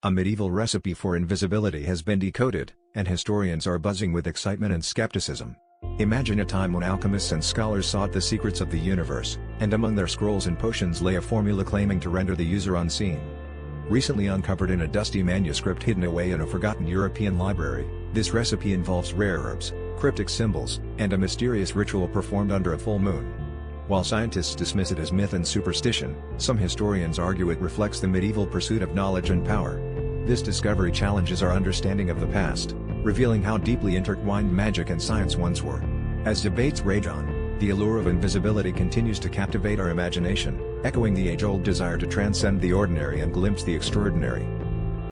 A medieval recipe for invisibility has been decoded, and historians are buzzing with excitement and skepticism. Imagine a time when alchemists and scholars sought the secrets of the universe, and among their scrolls and potions lay a formula claiming to render the user unseen. Recently uncovered in a dusty manuscript hidden away in a forgotten European library, this recipe involves rare herbs, cryptic symbols, and a mysterious ritual performed under a full moon. While scientists dismiss it as myth and superstition, some historians argue it reflects the medieval pursuit of knowledge and power. This discovery challenges our understanding of the past, revealing how deeply intertwined magic and science once were. As debates rage on, the allure of invisibility continues to captivate our imagination, echoing the age-old desire to transcend the ordinary and glimpse the extraordinary.